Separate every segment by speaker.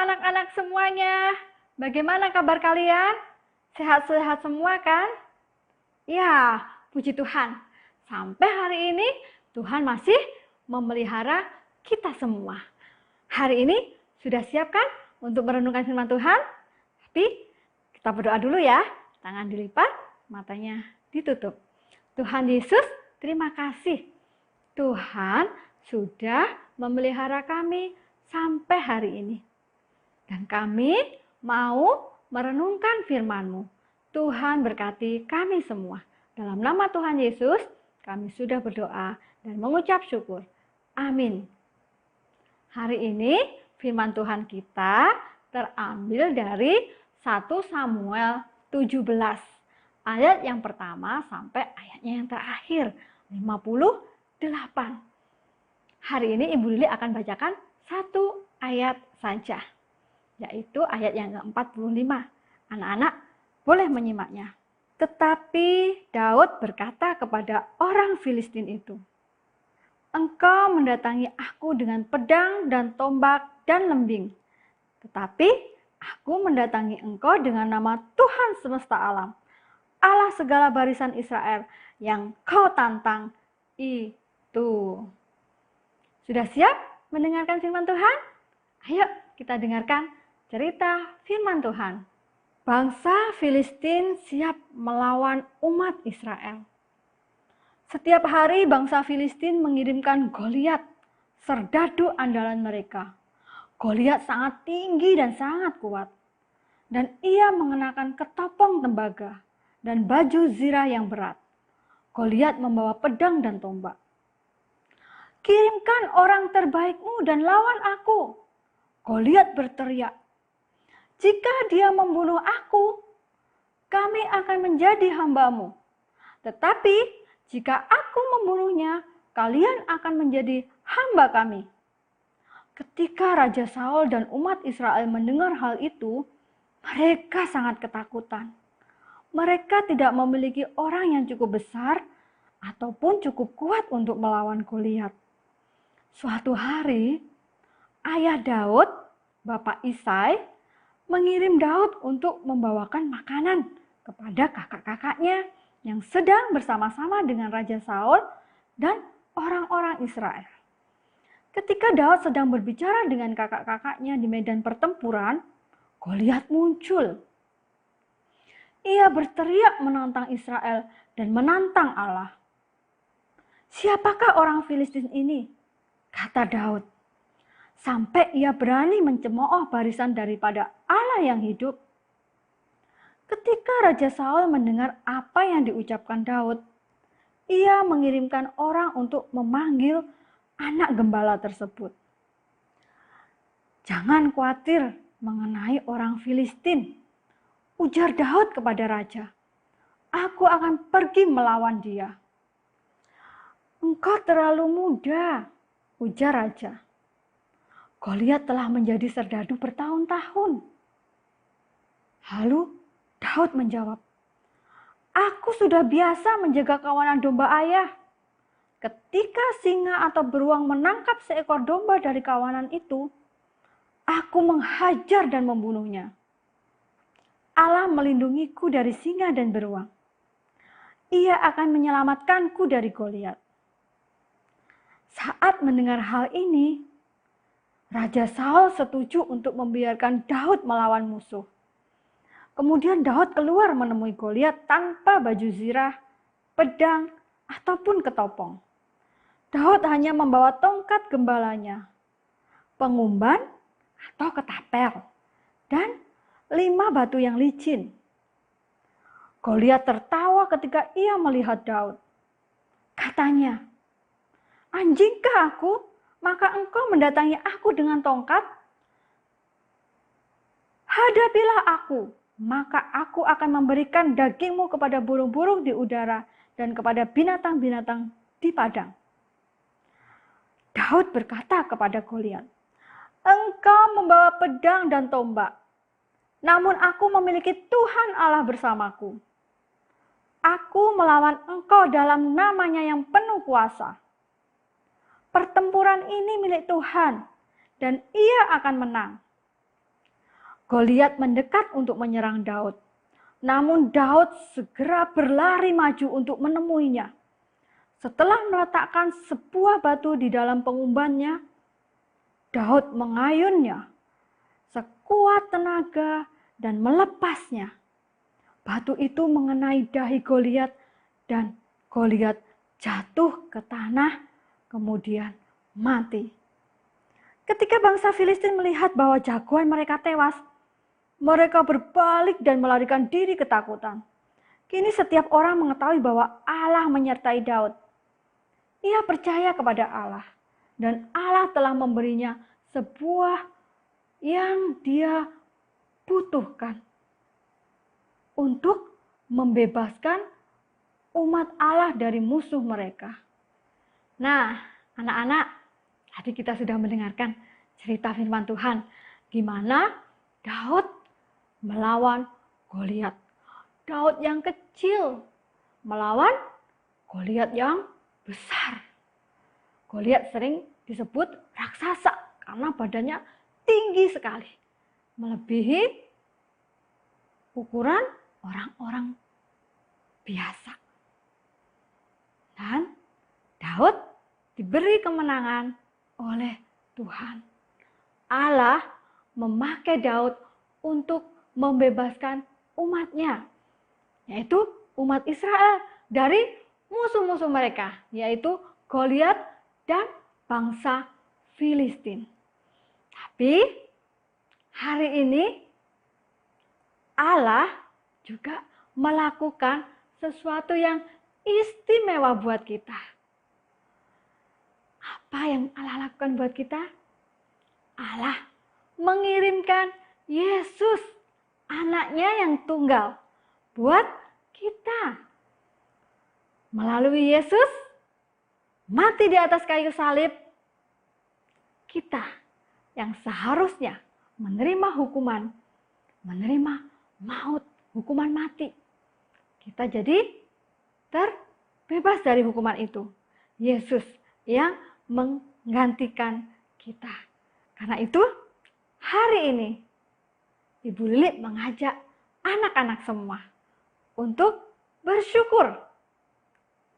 Speaker 1: anak-anak semuanya. Bagaimana kabar kalian? Sehat-sehat semua kan? Ya, puji Tuhan. Sampai hari ini Tuhan masih memelihara kita semua. Hari ini sudah siap kan untuk merenungkan firman Tuhan? Tapi kita berdoa dulu ya. Tangan dilipat, matanya ditutup. Tuhan Yesus, terima kasih. Tuhan sudah memelihara kami sampai hari ini. Dan kami mau merenungkan firman-Mu. Tuhan berkati kami semua. Dalam nama Tuhan Yesus, kami sudah berdoa dan mengucap syukur. Amin. Hari ini firman Tuhan kita terambil dari 1 Samuel 17. Ayat yang pertama sampai ayatnya yang terakhir, 58. Hari ini Ibu Lili akan bacakan satu ayat saja, yaitu ayat yang ke-45. Anak-anak boleh menyimaknya. Tetapi Daud berkata kepada orang Filistin itu, "Engkau mendatangi aku dengan pedang dan tombak dan lembing. Tetapi aku mendatangi engkau dengan nama Tuhan semesta alam, Allah segala barisan Israel yang kau tantang itu." Sudah siap mendengarkan firman Tuhan? Ayo kita dengarkan cerita firman Tuhan. Bangsa Filistin siap melawan umat Israel. Setiap hari bangsa Filistin mengirimkan Goliat, serdadu andalan mereka. Goliat sangat tinggi dan sangat kuat. Dan ia mengenakan ketopong tembaga dan baju zirah yang berat. Goliat membawa pedang dan tombak. "Kirimkan orang terbaikmu dan lawan aku," Goliat berteriak. "Jika dia membunuh aku, kami akan menjadi hamba-Mu. Tetapi jika aku membunuhnya, kalian akan menjadi hamba kami." Ketika Raja Saul dan umat Israel mendengar hal itu, mereka sangat ketakutan. Mereka tidak memiliki orang yang cukup besar ataupun cukup kuat untuk melawan Goliat. Suatu hari, ayah Daud, Bapak Isai, mengirim Daud untuk membawakan makanan kepada kakak-kakaknya yang sedang bersama-sama dengan Raja Saul dan orang-orang Israel. Ketika Daud sedang berbicara dengan kakak-kakaknya di medan pertempuran, Goliat muncul. Ia berteriak menantang Israel dan menantang Allah. "Siapakah orang Filistin ini?" kata Daud. "Sampai ia berani mencemooh barisan daripada Allah yang hidup." Ketika Raja Saul mendengar apa yang diucapkan Daud, ia mengirimkan orang untuk memanggil anak gembala tersebut. "Jangan khawatir mengenai orang Filistin," ujar Daud kepada raja. "Aku akan pergi melawan dia." "Engkau terlalu muda," ujar raja. "Goliat telah menjadi serdadu bertahun-tahun." Lalu Daud menjawab, "Aku sudah biasa menjaga kawanan domba ayah. Ketika singa atau beruang menangkap seekor domba dari kawanan itu, aku menghajar dan membunuhnya. Allah melindungiku dari singa dan beruang. Ia akan menyelamatkanku dari Goliat." Saat mendengar hal ini, Raja Saul setuju untuk membiarkan Daud melawan musuh. Kemudian Daud keluar menemui Goliat tanpa baju zirah, pedang, ataupun ketopong. Daud hanya membawa tongkat gembalanya, pengumban atau ketapel, dan 5 batu yang licin. Goliat tertawa ketika ia melihat Daud. Katanya, "Anjingkah aku, maka engkau mendatangi aku dengan tongkat? Hadapilah aku, maka aku akan memberikan dagingmu kepada burung-burung di udara dan kepada binatang-binatang di padang." Daud berkata kepada Goliat, "Engkau membawa pedang dan tombak, namun aku memiliki Tuhan Allah bersamaku. Aku melawan engkau dalam namanya yang penuh kuasa. Pertempuran ini milik Tuhan, dan ia akan menang. Goliat mendekat untuk menyerang Daud. Namun Daud segera berlari maju untuk menemuinya. Setelah meletakkan sebuah batu di dalam pengumbannya, Daud mengayunnya sekuat tenaga dan melepasnya. Batu itu mengenai dahi Goliat dan Goliat jatuh ke tanah, kemudian mati. Ketika bangsa Filistin melihat bahwa jagoan mereka tewas, mereka berbalik dan melarikan diri ketakutan. Kini setiap orang mengetahui bahwa Allah menyertai Daud. Ia percaya kepada Allah dan Allah telah memberinya sebuah yang dia butuhkan untuk membebaskan umat Allah dari musuh mereka. Nah, anak-anak, tadi kita sudah mendengarkan cerita firman Tuhan di mana Daud melawan Goliat. Daud yang kecil melawan Goliat yang besar. Goliat sering disebut raksasa karena badannya tinggi sekali, melebihi ukuran orang-orang biasa. Dan Daud diberi kemenangan oleh Tuhan. Allah memakai Daud untuk membebaskan umatnya, yaitu umat Israel dari musuh-musuh mereka, yaitu Goliat dan bangsa Filistin. Tapi hari ini Allah juga melakukan sesuatu yang istimewa buat kita. Apa yang Allah lakukan buat kita? Allah mengirimkan Yesus, anaknya yang tunggal, buat kita. Melalui Yesus mati di atas kayu salib, kita yang seharusnya menerima hukuman, menerima maut, hukuman mati, kita jadi terbebas dari hukuman itu. Yesus yang menggantikan kita. Karena itu hari ini Ibu Lili mengajak anak-anak semua untuk bersyukur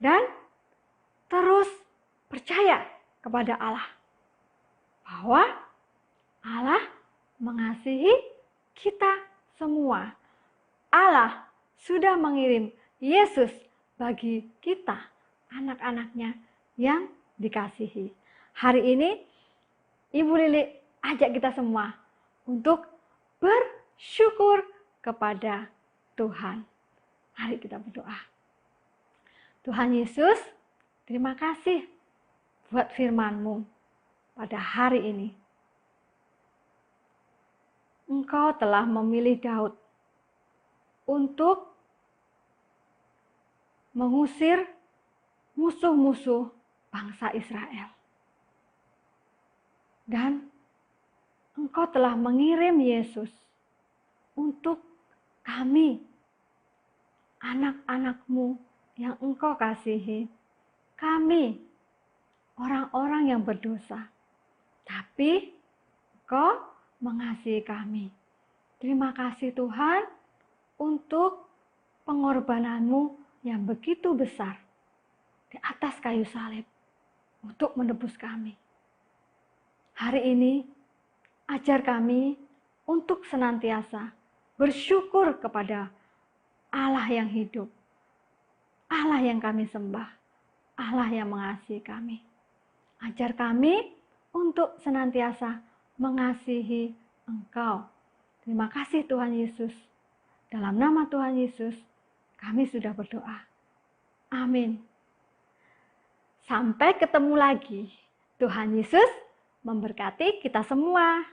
Speaker 1: dan terus percaya kepada Allah bahwa Allah mengasihi kita semua. Allah sudah mengirim Yesus bagi kita, anak-anaknya yang dikasihi. Hari ini Ibu Lili ajak kita semua untuk bersyukur kepada Tuhan. Mari kita berdoa. Tuhan Yesus, terima kasih buat firman-Mu pada hari ini. Engkau telah memilih Daud untuk mengusir musuh-musuh bangsa Israel. Dan Engkau telah mengirim Yesus untuk kami, anak-anak-Mu yang Engkau kasihi. Kami, orang-orang yang berdosa. Tapi Engkau mengasihi kami. Terima kasih Tuhan untuk pengorbanan-Mu yang begitu besar di atas kayu salib untuk menebus kami. Hari ini ajar kami untuk senantiasa bersyukur kepada Allah yang hidup, Allah yang kami sembah, Allah yang mengasihi kami. Ajar kami untuk senantiasa mengasihi Engkau. Terima kasih Tuhan Yesus. Dalam nama Tuhan Yesus, kami sudah berdoa. Amin. Sampai ketemu lagi. Tuhan Yesus memberkati kita semua.